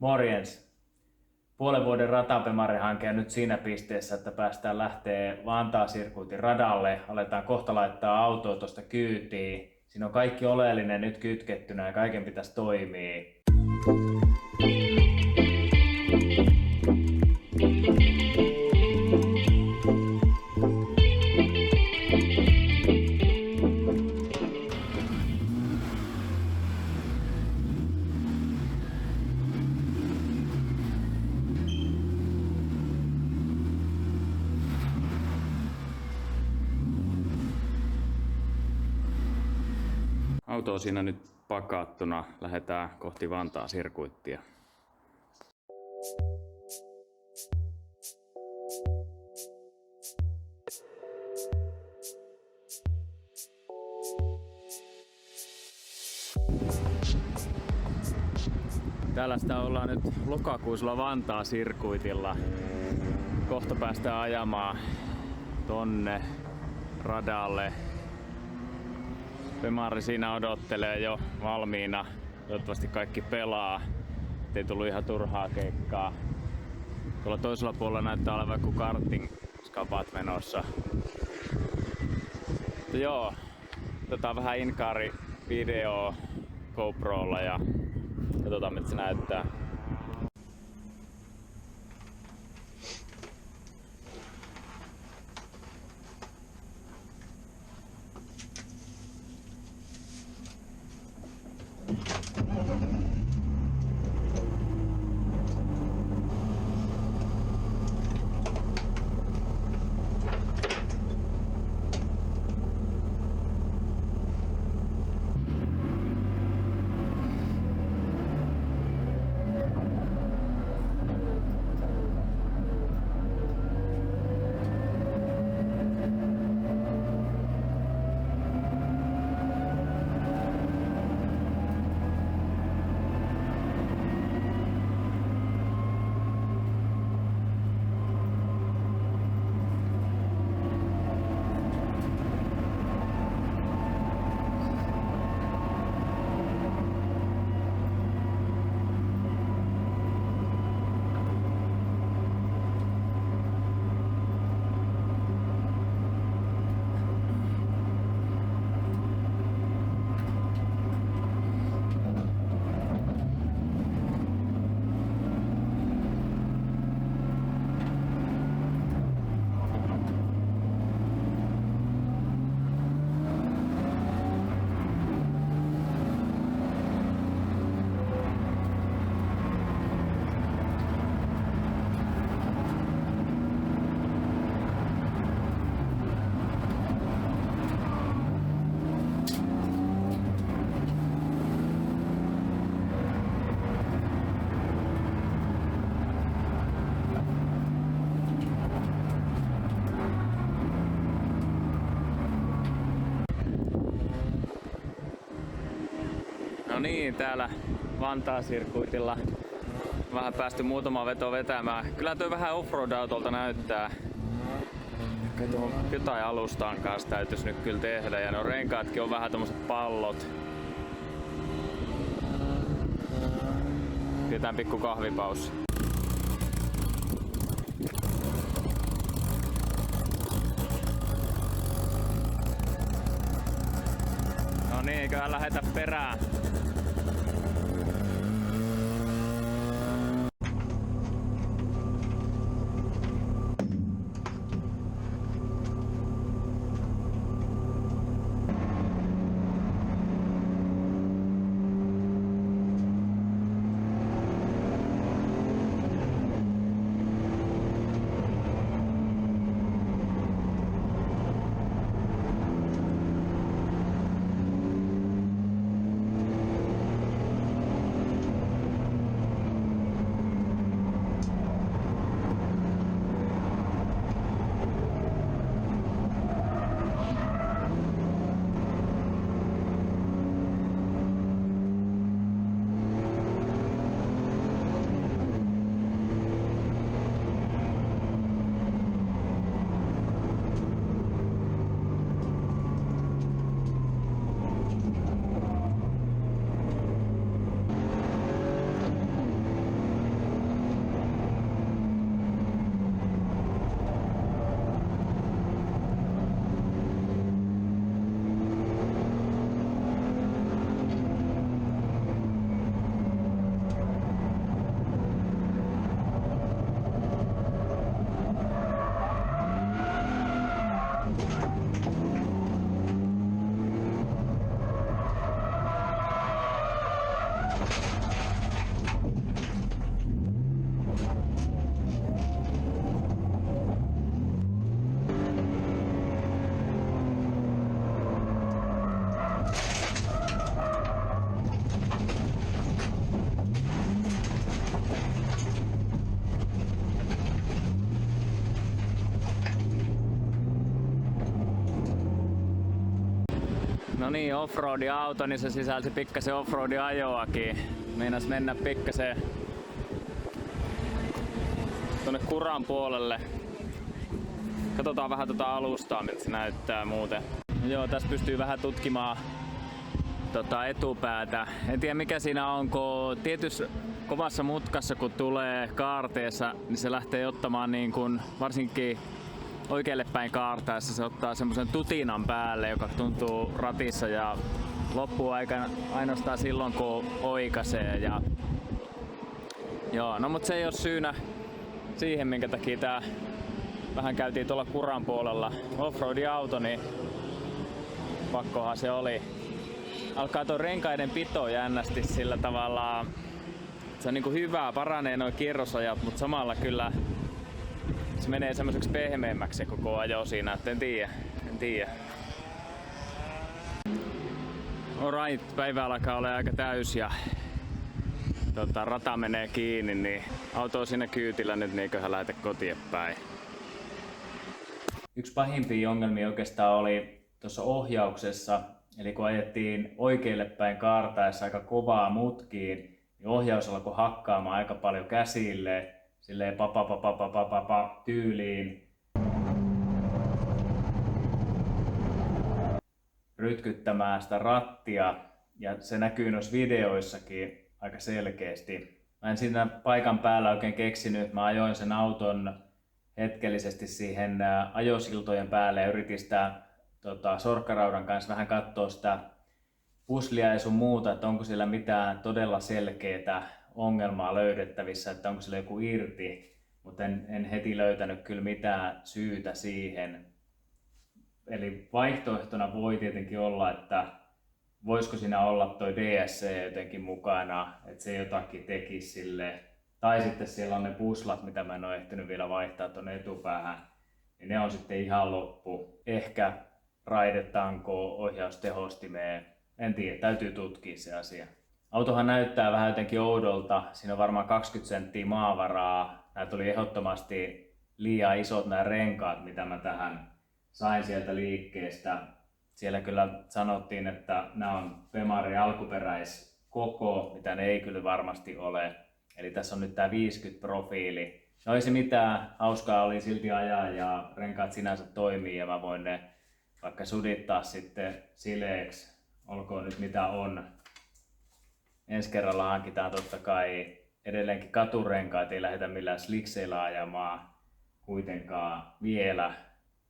Morjens. Puolen vuoden Ratapemari-hanke on nyt siinä pisteessä, että päästään lähtee Vantaa-sirkuitin radalle. Aletaan kohta laittaa autoa tuosta kyytiin. Siinä on kaikki oleellinen nyt kytkettynä ja kaiken pitäisi toimia. Auto on siinä nyt pakattuna. Lähdetään kohti Vantaa-sirkuittia. Täällä sitä ollaan nyt lokakuisella Vantaa-sirkuitilla. Kohta päästään ajamaan tonne radalle. Pemari siinä odottelee jo valmiina. Toivottavasti kaikki pelaa, ettei tullut ihan turhaa keikkaa. Tuolla toisella puolella näyttää olevan joku karting-skapat menossa. Mutta joo, otetaan vähän inkaari-videoa GoProlla ja katsotaan miltä se näyttää. No niin, täällä Vantaa-sirkuitilla vähän päästy muutama veto vetämään. Kyllä tuo vähän offroad-autolta näyttää. Tuohon jotain alustaan kanssa täytyisi nyt kyllä tehdä ja no renkaatkin on vähän tommoset pallot. Pidetään pikku kahvipaussi. No niin, eiköhän lähetä perään. No niin, offroad-auto, niin se sisälsi pikkasen offroad-ajoakin. Meinas mennä pikkasen tuonne Kuran puolelle. Katsotaan vähän tuota alustaa, miltä se näyttää muuten. No joo, tässä pystyy vähän tutkimaan etupäätä. En tiedä mikä siinä on, kun tietyssä kovassa mutkassa kun tulee kaarteessa, niin se lähtee ottamaan niin kuin, varsinkin oikealle päin kaartaessa se ottaa semmoisen tutinan päälle, joka tuntuu ratissa ja loppuu ainoastaan silloin kun oikaisee. Ja joo, no mut se ei ole syynä siihen, minkä takia tää vähän käytiin tuolla Kuran puolella offroad-auto, niin pakkohan se oli. Alkaa tuo renkaiden pito jännästi sillä tavalla, se on niinku hyvää, paranee noin kierrosajat, mutta samalla kyllä se menee semmoiseksi pehmeämmäksi se koko ajo siinä, että en tiedä. Alright, päivä alkaa olla aika täys ja rata menee kiinni, niin auto on siinä kyytillä nyt, niin eiköhän lähde kotiin päin. Yksi pahimpia ongelmia oikeastaan oli tuossa ohjauksessa, eli kun ajettiin oikealle päin kaartaessa aika kovaa mutkiin, niin ohjaus alkoi hakkaamaan aika paljon käsille, silleen tyyliin. Rytkyttämään sitä rattia, ja se näkyy noissa videoissakin aika selkeästi. Mä en siinä paikan päällä oikein keksinyt, mä ajoin sen auton hetkellisesti siihen ajosiltojen päälle ja yritin sitä sorkkaraudan kanssa vähän katsoa sitä puslia ja sun muuta, että onko siellä mitään todella selkeää ongelmaa löydettävissä, että onko siellä joku irti, mutta en heti löytänyt kyllä mitään syytä siihen. Eli vaihtoehtona voi tietenkin olla, että voisiko siinä olla toi DSC jotenkin mukana, että se jotakin tekisi sille. Tai sitten siellä on ne puslat, mitä mä en ole ehtinyt vielä vaihtaa tuonne etupäähän, niin ne on sitten ihan loppu. Ehkä raidetanko ohjaustehostimeen, en tiedä, täytyy tutkia se asia. Autohan näyttää vähän jotenkin oudolta, siinä on varmaan 20 senttiä maavaraa. Nämä tuli ehdottomasti liian isot nämä renkaat, mitä mä tähän sain sieltä liikkeestä. Siellä kyllä sanottiin, että nämä on Bemari alkuperäiskoko, mitä ne ei kyllä varmasti ole. Eli tässä on nyt tää 50 profiili. No ei se mitään, hauskaa oli silti ajaa ja renkaat sinänsä toimii ja mä voin ne vaikka sudittaa sitten sileeksi. Olkoon nyt mitä on. Ensi kerralla hankitaan totta kai edelleenkin katurenkaat, ei lähdetä millään slikseillä ajamaan kuitenkaan vielä.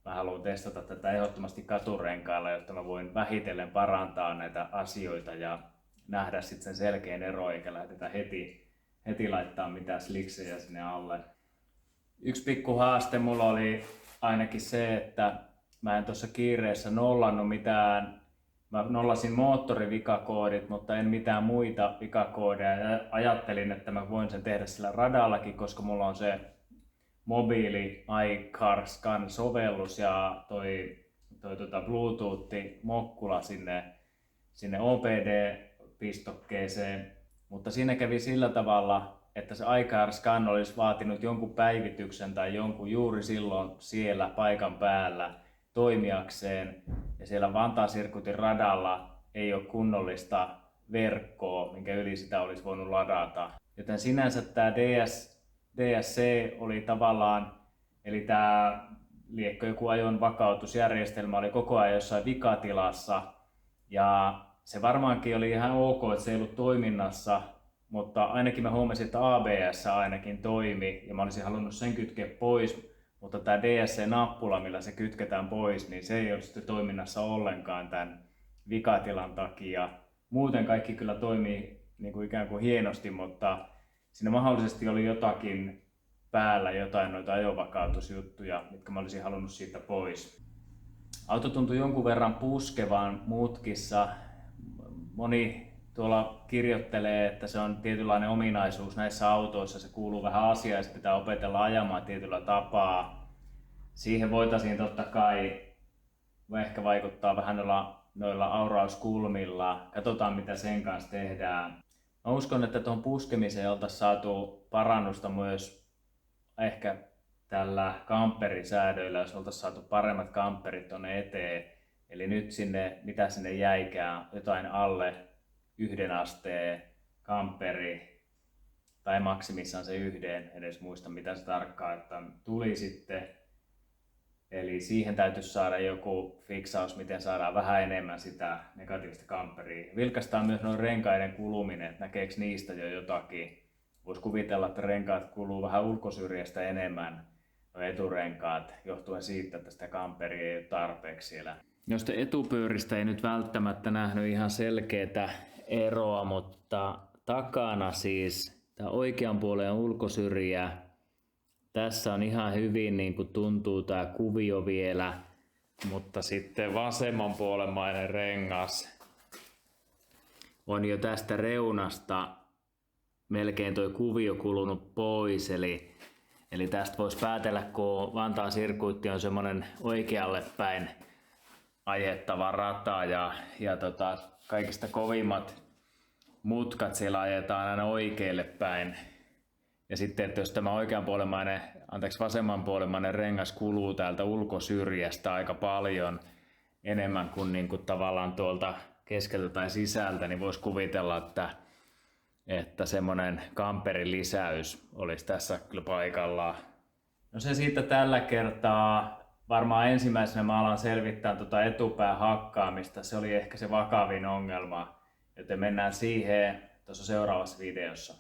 Mä haluan testata tätä ehdottomasti katurenkailla, jotta mä voin vähitellen parantaa näitä asioita ja nähdä sitten sen selkeän ero, eikä lähdetä heti laittaa mitään sliksejä sinne alle. Yksi pikku haaste mulla oli ainakin se, että mä en tuossa kiireessä nollannut mitään. Mä nollasin moottorivikakoodit, mutta en mitään muita vikakoodeja. Ja ajattelin, että mä voin sen tehdä sillä radallakin, koska mulla on se mobiili iCarScan-sovellus ja toi Bluetooth-mokkula sinne OBD-pistokkeeseen. Mutta siinä kävi sillä tavalla, että se iCarScan olisi vaatinut jonkun päivityksen tai jonkun juuri silloin siellä paikan päällä toimijakseen. Ja siellä Vantaa-sirkutin radalla ei ole kunnollista verkkoa, minkä yli sitä olisi voinut ladata. Joten sinänsä tämä DSC oli tavallaan, eli tämä liekkö joku ajon vakautusjärjestelmä oli koko ajan jossain vikatilassa. Ja se varmaankin oli ihan ok, että se ei ollut toiminnassa, mutta ainakin mä huomasin, että ABS ainakin toimi ja mä olisin halunnut sen kytkeä pois, mutta tämä DSC-nappula, millä se kytketään pois, niin se ei ole sitten toiminnassa ollenkaan tämän vikatilan takia. Muuten kaikki kyllä toimii niin kuin ikään kuin hienosti, mutta siinä mahdollisesti oli jotakin päällä, jotain noita ajovakautusjuttuja, mitkä mä olisin halunnut siitä pois. Auto tuntui jonkun verran puskevan mutkissa. Moni tuolla kirjoittelee, että se on tietynlainen ominaisuus näissä autoissa, se kuuluu vähän asiaan ja se pitää opetella ajamaan tietyllä tapaa. Siihen voitaisiin totta kai ehkä vaikuttaa vähän noilla aurauskulmilla. Katsotaan mitä sen kanssa tehdään. Mä uskon, että tuohon puskemiseen oltaisiin saatu parannusta myös ehkä tällä kamperisäädöillä, jos oltaisiin saatu paremmat kamperit tuonne eteen. Eli nyt mitä sinne jäikään, jotain alle 1 asteen kamperi, tai maksimissaan se 1, edes muista mitä se tarkkaan, että tuli sitten. Eli siihen täytyisi saada joku fiksaus, miten saadaan vähän enemmän sitä negatiivista kamperia. Vilkaistaan myös noin renkaiden kuluminen, että näkeekö niistä jo jotakin. Voisi kuvitella, että renkaat kuluu vähän ulkosyrjästä enemmän, nuo eturenkaat, johtuen siitä, että sitä kamperia ei ole tarpeeksi siellä. Noista etupyöristä ei nyt välttämättä nähnyt ihan selkeää eroa, mutta takana siis tämä oikean puolen ulkosyrjä. Tässä on ihan hyvin niin kuin tuntuu tämä kuvio vielä, mutta sitten vasemmanpuolemmainen rengas on jo tästä reunasta melkein tuo kuvio kulunut pois. Eli tästä voisi päätellä, kun Vantaan sirkuitti on semmoinen oikealle päin ajettava rata ja kaikista kovimmat mutkat siellä ajetaan aina oikealle päin. Ja sitten, että jos tämä vasemmanpuolemmainen rengas kuluu täältä ulkosyrjästä aika paljon enemmän kuin tavallaan tuolta keskeltä tai sisältä, niin voisi kuvitella, että semmoinen kamperin lisäys olisi tässä kyllä paikallaan. No se siitä tällä kertaa. Varmaan ensimmäisenä mä alan selvittää etupään hakkaamista. Se oli ehkä se vakavin ongelma, joten mennään siihen tuossa seuraavassa videossa.